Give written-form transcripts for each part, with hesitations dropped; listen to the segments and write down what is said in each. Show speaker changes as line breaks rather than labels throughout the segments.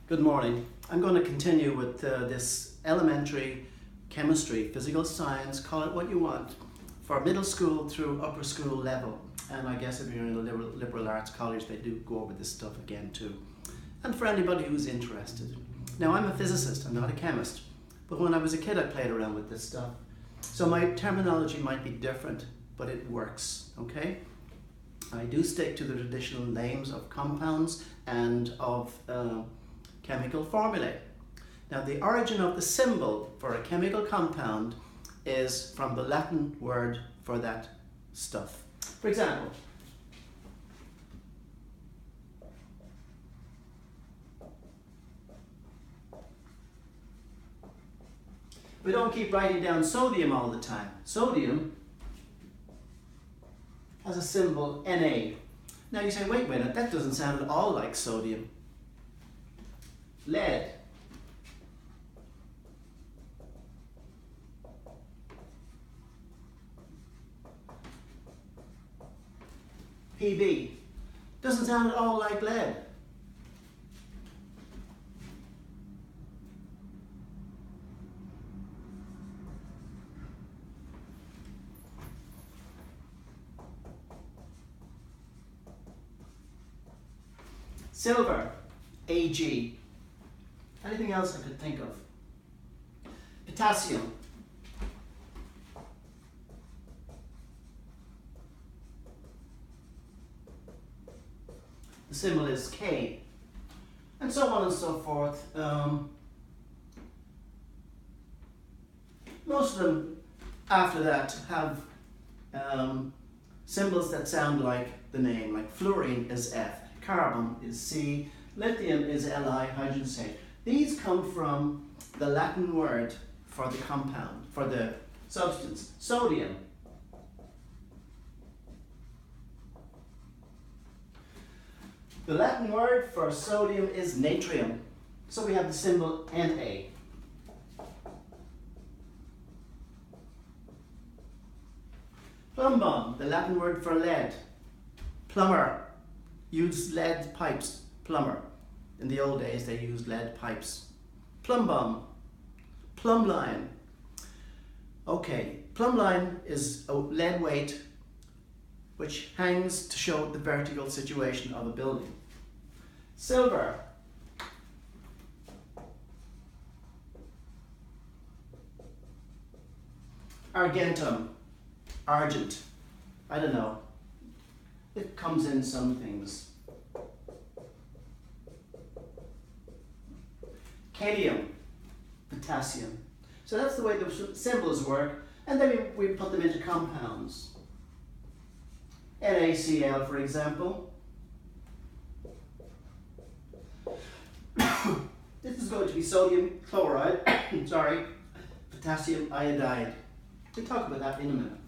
Good morning. I'm going to continue with this elementary chemistry, physical science, call it what you want, for middle school through upper school level. And I guess if you're in a liberal arts college, they do go over this stuff again too. And for anybody who's interested. Now, I'm a physicist, I'm not a chemist, but when I was a kid I played around with this stuff. So my terminology might be different, but it works, okay? I do stick to the traditional names of compounds and of chemical formulae. Now, the origin of the symbol for a chemical compound is from the Latin word for that stuff. For example, we don't keep writing down sodium all the time. Sodium has a symbol Na. Now you say, wait a minute, that doesn't sound at all like sodium. Lead. Pb. Doesn't sound at all like lead. Silver. Ag. Anything else I could think of? Potassium. The symbol is K. And so on and so forth. Most of them after that have symbols that sound like the name, like fluorine is F, carbon is C, lithium is Li, hydrogen is H. These come from the Latin word for the compound, for the substance, sodium. The Latin word for sodium is natrium. So we have the symbol Na. Plumbum, the Latin word for lead. Plumber, used lead pipes, plumber. In the old days they used lead pipes. Plumbum, plumb line. Okay, plumb line is a lead weight which hangs to show the vertical situation of a building. Silver. Argentum, argent. I don't know. It comes in some things. Kalium, potassium. So that's the way the symbols work, and then we put them into compounds. NaCl, for example. This is going to be sodium chloride, potassium iodide. We'll talk about that in a minute.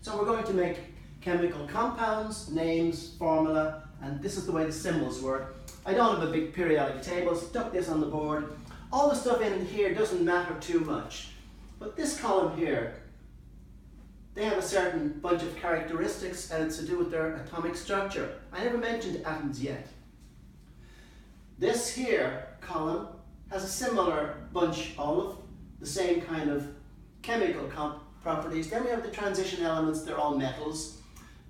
So we're going to make chemical compounds, names, formula, and this is the way the symbols work. I don't have a big periodic table, stuck this on the board. All the stuff in here doesn't matter too much, but this column here, they have a certain bunch of characteristics and it's to do with their atomic structure. I never mentioned atoms yet. This here column has a similar bunch, all of the same kind of chemical properties. Then we have the transition elements, they're all metals,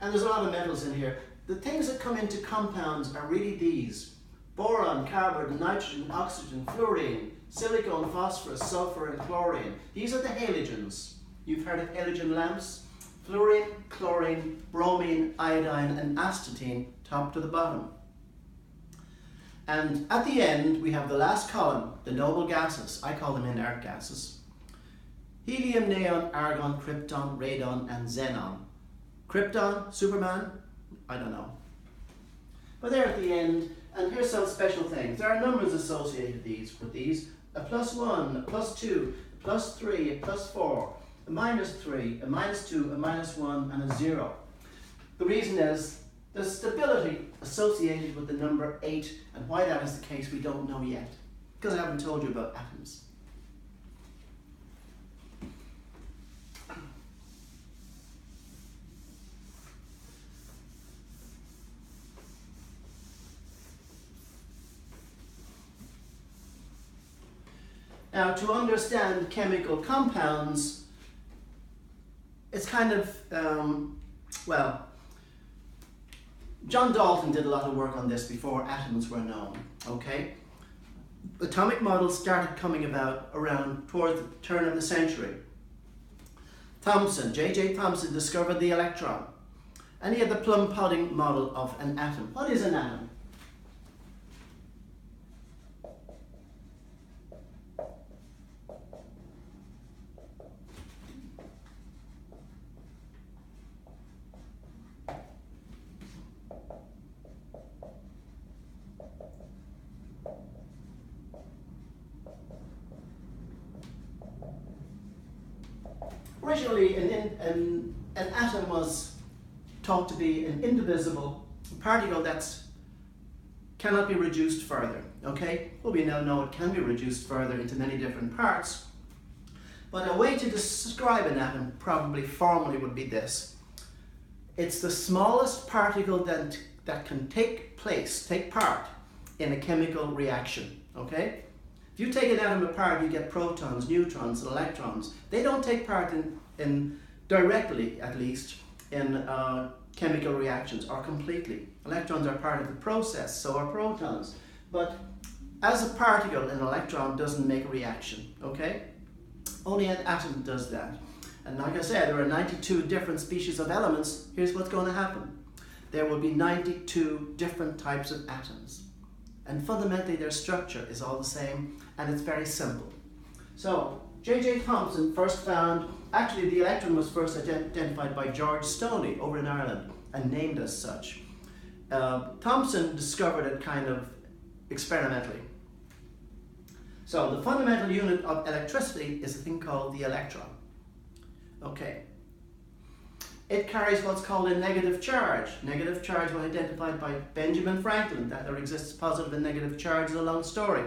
and there's a lot of metals in here. The things that come into compounds are really these: boron, carbon, nitrogen, oxygen, fluorine, silicon, phosphorus, sulfur, and chlorine. These are the halogens. You've heard of halogen lamps. Fluorine, chlorine, bromine, iodine, and astatine, top to the bottom. And at the end, we have the last column, the noble gases. I call them inert gases. Helium, neon, argon, krypton, radon, and xenon. Krypton, Superman? I don't know. But they're at the end, and here's some special things. There are numbers associated with these. A +1, a +2, a +3, a +4, a -3, a -2, a -1, and a 0. The reason is there's stability associated with the number 8, and why that is the case we don't know yet, because I haven't told you about atoms. Now, to understand chemical compounds, it's kind of, well, John Dalton did a lot of work on this before atoms were known, okay? Atomic models started coming about around towards the turn of the century. J.J. Thomson discovered the electron, and he had the plum-pudding model of an atom. What is an atom? Originally, an atom was thought to be an indivisible particle that cannot be reduced further, okay? Well, we now know it can be reduced further into many different parts. But a way to describe an atom, probably formally, would be this. It's the smallest particle that can take part in a chemical reaction, okay? If you take an atom apart, you get protons, neutrons, and electrons. They don't take part in directly, at least, in chemical reactions, or completely. Electrons are part of the process, so are protons. But as a particle, an electron doesn't make a reaction, okay? Only an atom does that. And like I said, there are 92 different species of elements. Here's what's going to happen. There will be 92 different types of atoms. And fundamentally, their structure is all the same, and it's very simple. So, J.J. Thomson first found, actually the electron was first identified by George Stoney over in Ireland, and named as such. Thomson discovered it kind of experimentally. So, the fundamental unit of electricity is a thing called the electron. Okay. It carries what's called a negative charge. Negative charge was identified by Benjamin Franklin, that there exists positive and negative charge is a long story.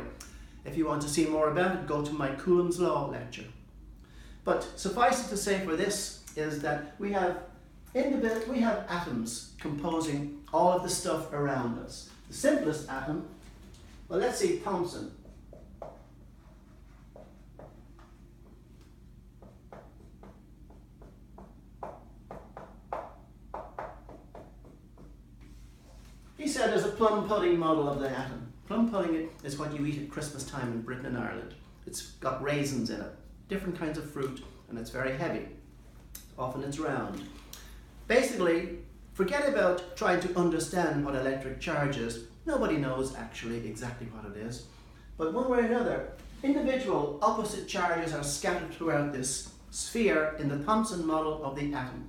If you want to see more about it, go to my Coulomb's Law lecture. But suffice it to say for this is that we have atoms composing all of the stuff around us. The simplest atom, well, let's see Thomson. He said there's a plum pudding model of the atom. Plum pudding is what you eat at Christmas time in Britain and Ireland. It's got raisins in it, different kinds of fruit, and it's very heavy. Often it's round. Basically, forget about trying to understand what electric charge is. Nobody knows actually exactly what it is. But one way or another, individual opposite charges are scattered throughout this sphere in the Thomson model of the atom.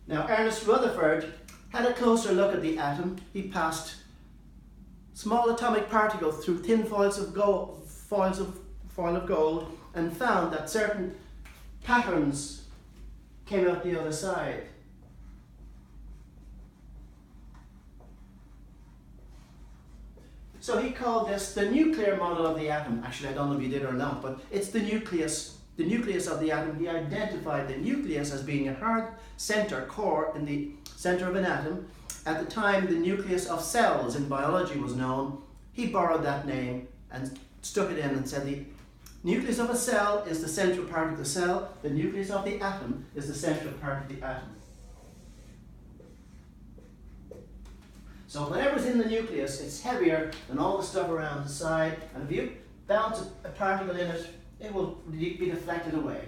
Now, Ernest Rutherford had a closer look at the atom. He passed small atomic particles through thin foils of gold, and found that certain patterns came out the other side. So he called this the nuclear model of the atom. Actually, I don't know if he did or not, but it's the nucleus of the atom. He identified the nucleus as being a hard center core in the center of an atom. At the time the nucleus of cells in biology was known, he borrowed that name and stuck it in and said the nucleus of a cell is the central part of the cell, the nucleus of the atom is the central part of the atom. So whatever's in the nucleus, it's heavier than all the stuff around the side, and if you bounce a particle in it, it will be deflected away.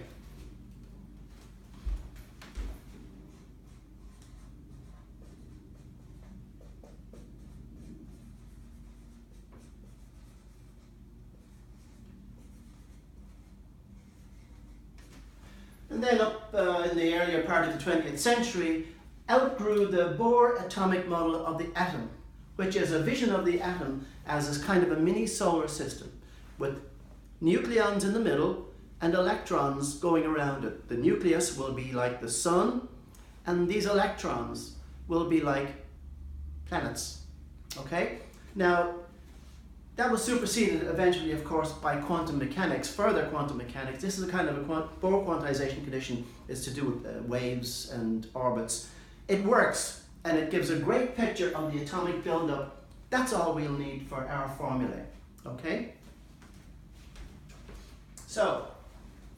And then up in the earlier part of the 20th century, outgrew the Bohr atomic model of the atom, which is a vision of the atom as a kind of a mini solar system with nucleons in the middle and electrons going around it. The nucleus will be like the sun, and these electrons will be like planets. Okay? Now, that was superseded eventually, of course, by quantum mechanics, further quantum mechanics. This is a kind of a Bohr quantization condition, is to do with waves and orbits. It works and it gives a great picture of the atomic buildup. That's all we'll need for our formulae, okay? So,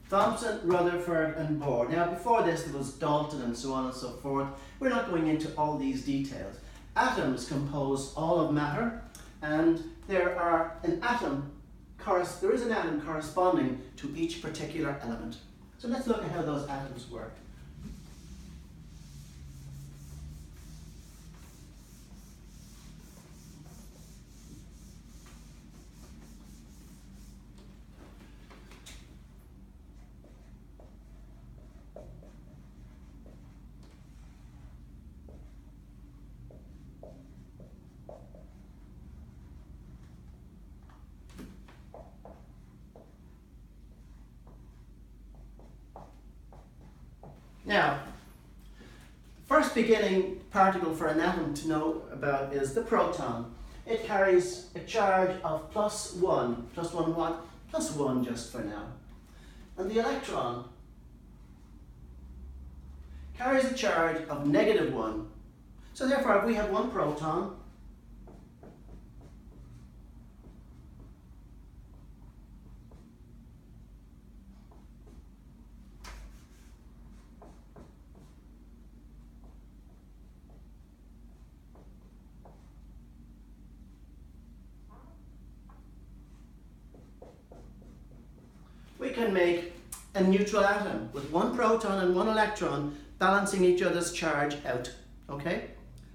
Thomson, Rutherford and Bohr. Now before this there was Dalton and so on and so forth. We're not going into all these details. Atoms compose all of matter, and there is an atom corresponding to each particular element. So let's look at how those atoms work. Now, first beginning particle for an atom to know about is the proton. It carries a charge of +1. +1 what? +1 just for now. And the electron carries a charge of -1. So therefore, if we have one proton, we can make a neutral atom with one proton and one electron balancing each other's charge out, okay?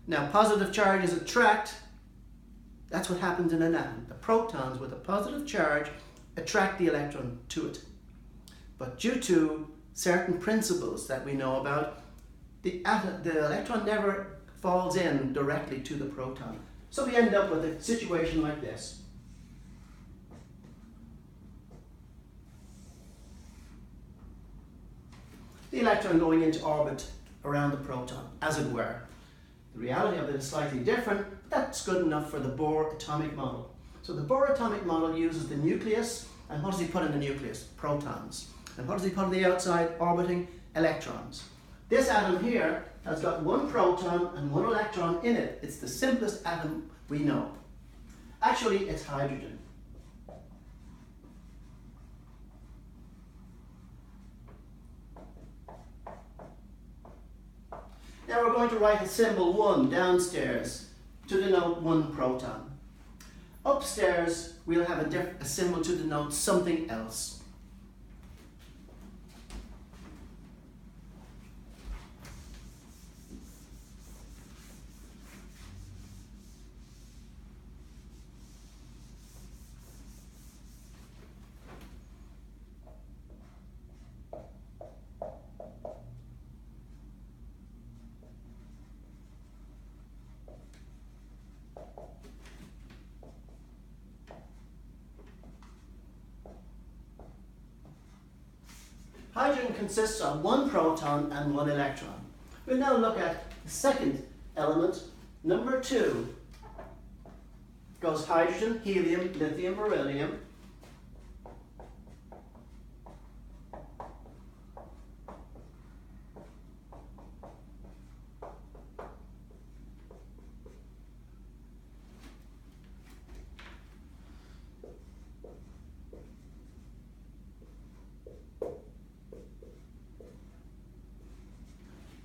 Now positive charges attract, that's what happens in an atom. The protons with a positive charge attract the electron to it. But due to certain principles that we know about, the electron never falls in directly to the proton. So we end up with a situation like this. The electron going into orbit around the proton, as it were. The reality of it is slightly different, but that's good enough for the Bohr atomic model. So the Bohr atomic model uses the nucleus, and what does he put in the nucleus? Protons. And what does he put on the outside? Orbiting electrons. This atom here has got one proton and one electron in it. It's the simplest atom we know. Actually, it's hydrogen. Now we're going to write a symbol 1 downstairs to denote one proton. Upstairs we'll have a symbol to denote something else. Hydrogen consists of one proton and one electron. We'll now look at the second element, number 2. Goes hydrogen, helium, lithium, beryllium.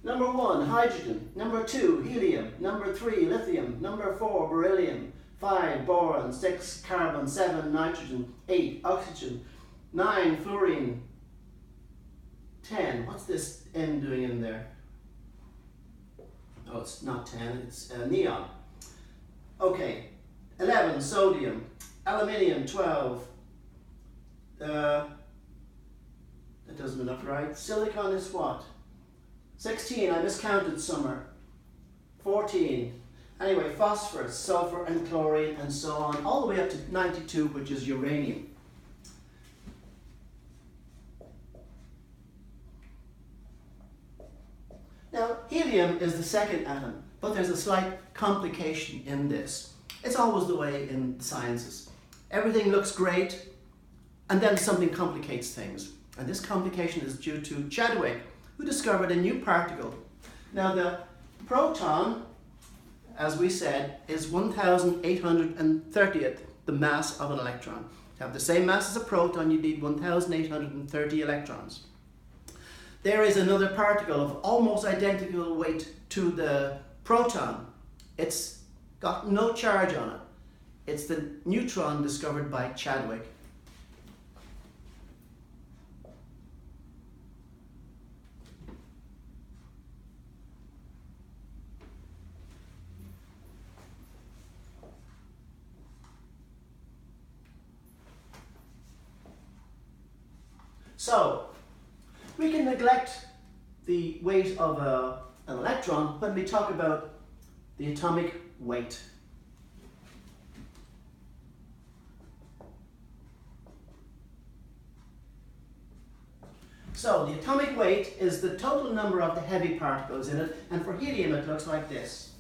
Number 1, hydrogen. Number 2, helium. Number 3, lithium. Number 4, beryllium. 5, boron. 6, carbon. 7, nitrogen. 8, oxygen. 9, fluorine. 10, what's this N doing in there? Oh, it's not 10, it's neon. Okay, 11, sodium. Aluminium, 12. That doesn't look right. Silicon is what? 16, I miscounted somewhere. 14. Anyway, phosphorus, sulfur and chlorine and so on, all the way up to 92, which is uranium. Now, helium is the second atom, but there's a slight complication in this. It's always the way in the sciences. Everything looks great, and then something complicates things. And this complication is due to Chadwick, who discovered a new particle. Now the proton as we said, is 1,830th the mass of an electron. To have the same mass as a proton, you need 1,830 electrons. There is another particle of almost identical weight to the proton. It's got no charge on it. It's the neutron discovered by Chadwick. So, we can neglect the weight of an electron when we talk about the atomic weight. So, the atomic weight is the total number of the heavy particles in it, and for helium it looks like this.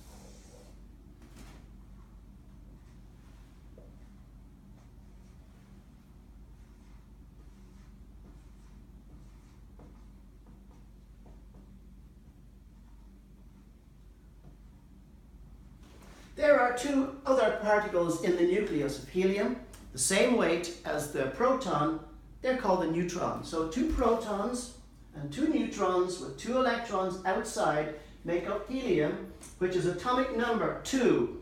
There are two other particles in the nucleus of helium, the same weight as the proton. They're called the neutron. So two protons and two neutrons with two electrons outside make up helium, which is atomic number 2.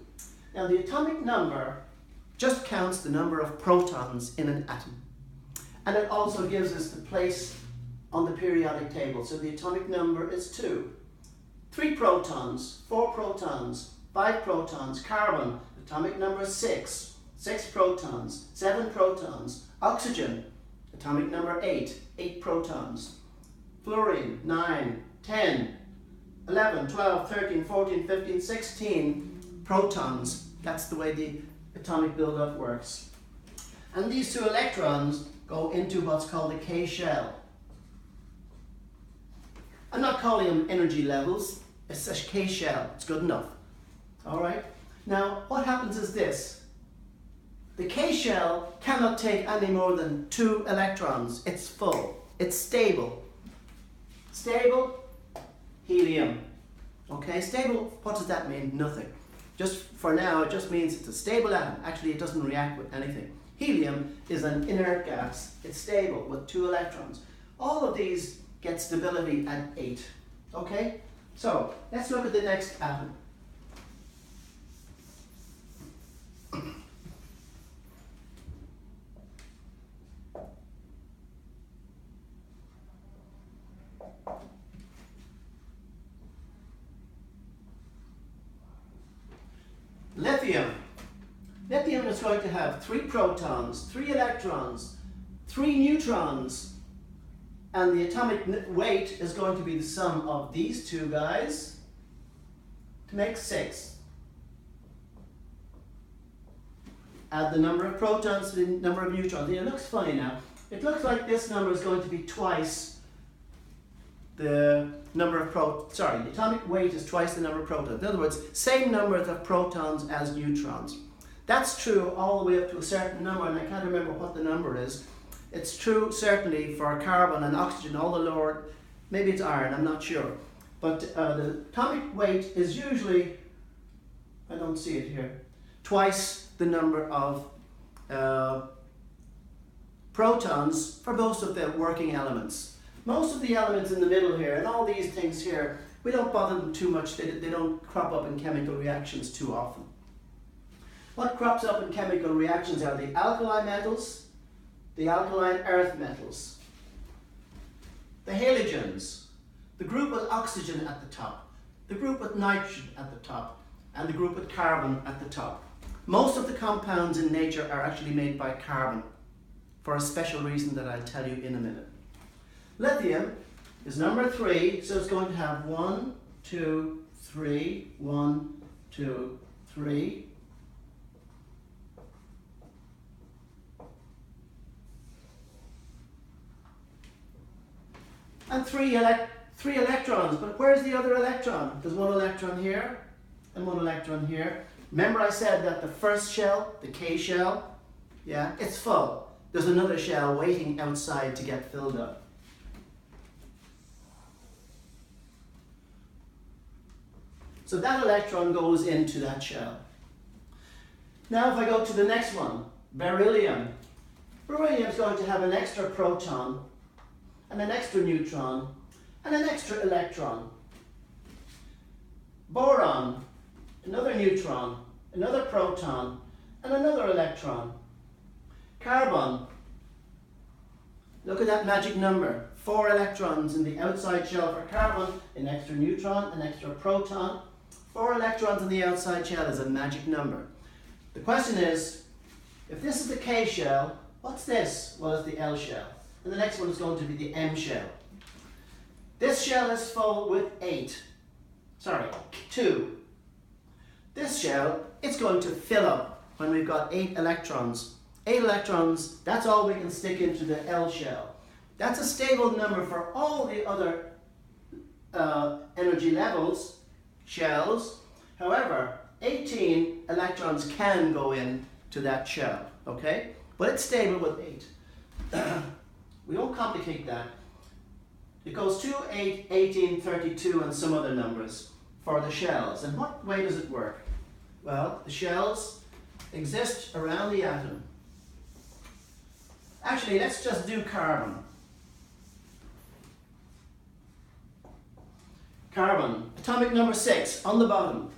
Now the atomic number just counts the number of protons in an atom. And it also gives us the place on the periodic table. So the atomic number is 2. 3 protons, 4 protons, 5 protons. Carbon, atomic number 6. 6 protons, 7 protons. Oxygen, atomic number 8. 8 protons. Fluorine, 9, 10, 11, 12, 13, 14, 15, 16 protons. That's the way the atomic buildup works. And these two electrons go into what's called a K shell. I'm not calling them energy levels. It's a K shell. It's good enough. All right. Now, what happens is this. The K shell cannot take any more than 2 electrons. It's full. It's stable. Stable, helium. Okay, stable, what does that mean? Nothing. Just for now, it just means it's a stable atom. Actually, it doesn't react with anything. Helium is an inert gas. It's stable with 2 electrons. All of these get stability at 8. Okay, so let's look at the next atom. Lithium. Lithium is going to have 3 protons, 3 electrons, 3 neutrons, and the atomic weight is going to be the sum of these 2 guys to make 6. Add the number of protons to the number of neutrons. It looks funny now. It looks like this number is going to be twice the number of the atomic weight is twice the number of protons. In other words, same numbers of protons as neutrons. That's true all the way up to a certain number, and I can't remember what the number is. It's true certainly for carbon and oxygen, all the lower, maybe it's iron, I'm not sure. But the atomic weight is usually, I don't see it here, twice the number of protons for most of the working elements. Most of the elements in the middle here, and all these things here, we don't bother them too much. They don't crop up in chemical reactions too often. What crops up in chemical reactions are the alkali metals, the alkaline earth metals, the halogens, the group with oxygen at the top, the group with nitrogen at the top, and the group with carbon at the top. Most of the compounds in nature are actually made by carbon for a special reason that I'll tell you in a minute. Lithium is number 3, so it's going to have 1, 2, 3, 1, 2, 3. And 3 electrons, but where's the other electron? There's 1 electron here and 1 electron here. Remember I said that the first shell, the K shell, yeah, it's full. There's another shell waiting outside to get filled up. So that electron goes into that shell. Now if I go to the next one, beryllium. Beryllium is going to have an extra proton and an extra neutron and an extra electron. Boron, another neutron, another proton and another electron. Carbon, look at that magic number. 4 electrons in the outside shell for carbon, an extra neutron, an extra proton. 4 electrons in the outside shell is a magic number. The question is, if this is the K shell, what's this? Well, it's the L shell. And the next one is going to be the M shell. This shell is full with 2. This shell, it's going to fill up when we've got 8 electrons. 8 electrons, that's all we can stick into the L shell. That's a stable number for all the other energy levels, shells. However, 18 electrons can go into that shell, okay? But it's stable with 8. We don't complicate that. It goes 2, 8, 18, 32 and some other numbers for the shells. And what way does it work? Well, the shells exist around the atom. Actually, let's just do carbon. Carbon, atomic number 6 on the bottom.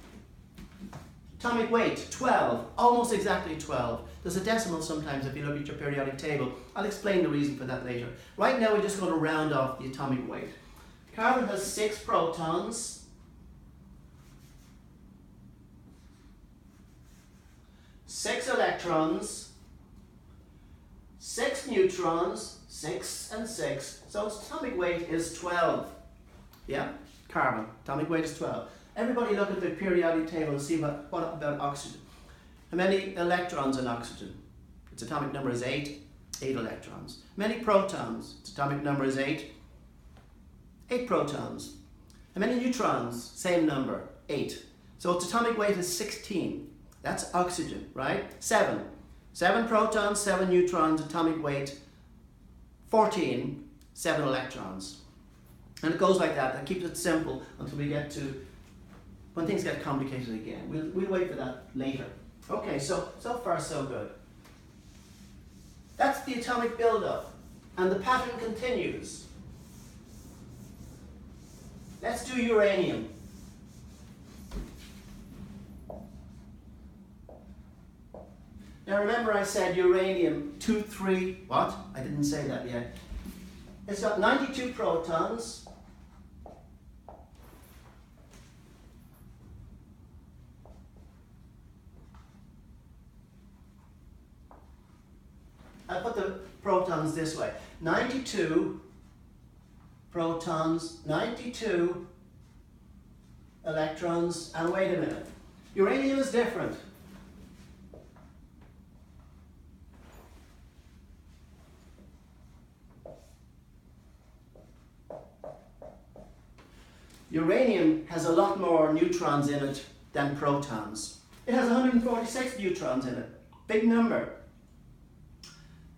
Atomic weight, 12, almost exactly 12. There's a decimal sometimes if you look at your periodic table. I'll explain the reason for that later. Right now we're just going to round off the atomic weight. Carbon has 6 protons, 6 electrons, 6 neutrons, 6 and 6. So its atomic weight is 12. Yeah, carbon, atomic weight is 12. Everybody look at the periodic table and see what about oxygen. How many electrons in oxygen? Its atomic number is 8. 8 electrons. How many protons? Its atomic number is 8. 8 protons. How many neutrons? Same number, 8. So its atomic weight is 16. That's oxygen, right? 7. 7 protons, 7 neutrons, atomic weight 14, 7 electrons. And it goes like that. That keeps it simple until we get to when things get complicated again. We'll wait for that later. Okay, so far so good. That's the atomic buildup. And the pattern continues. Let's do uranium. Now remember I said uranium 2, 3, what? I didn't say that yet. It's got 92 protons. I put the protons this way. 92 protons, 92 electrons, and wait a minute. Uranium is different. Uranium has a lot more neutrons in it than protons. It has 146 neutrons in it. Big number.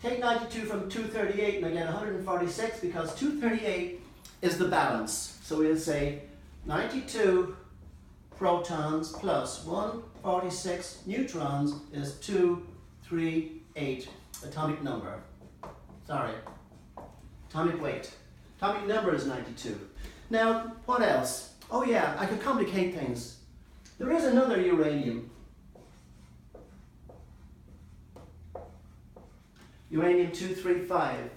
Take 92 from 238 and I get 146 because 238 is the balance. So we'll say 92 protons plus 146 neutrons is 238 atomic number. Sorry, atomic weight. Atomic number is 92. Now, what else? Oh yeah, I could complicate things. There is another uranium. Uranium-235.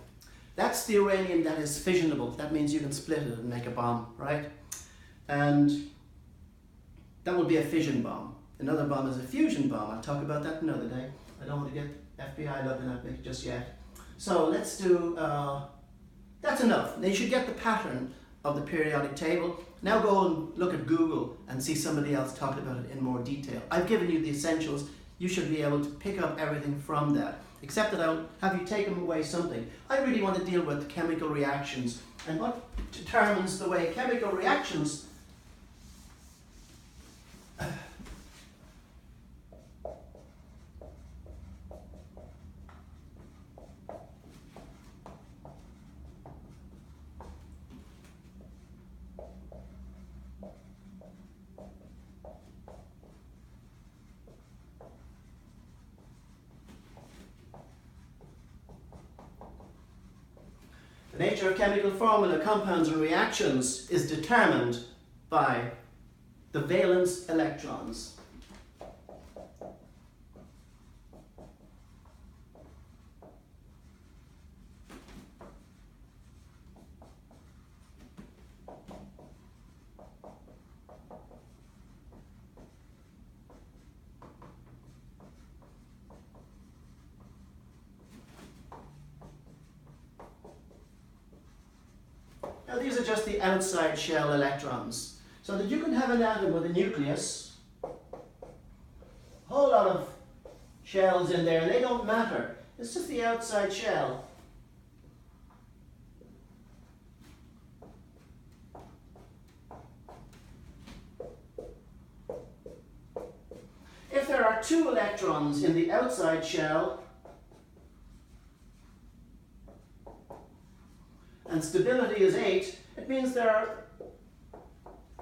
That's the uranium that is fissionable. That means you can split it and make a bomb, right? And that would be a fission bomb. Another bomb is a fusion bomb. I'll talk about that another day. I don't want to get FBI looking at me just yet. So let's do, that's enough. Now you should get the pattern of the periodic table. Now go and look at Google and see somebody else talk about it in more detail. I've given you the essentials. You should be able to pick up everything from that. Except that I'll have you taken away something. I really want to deal with chemical reactions and what determines the way chemical reactions The nature of chemical formula, compounds and reactions is determined by the valence electrons. Now these are just the outside shell electrons. So that you can have an atom with a nucleus, a whole lot of shells in there, and they don't matter. It's just the outside shell. If there are 2 electrons in the outside shell, and stability is 8, it means there are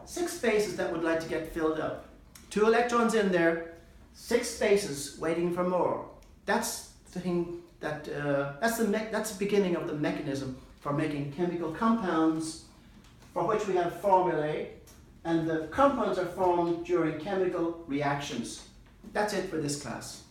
6 spaces that would like to get filled up. 2 electrons in there, 6 spaces waiting for more. That's the thing that that's the beginning of the mechanism for making chemical compounds, for which we have formulae, and the compounds are formed during chemical reactions. That's it for this class.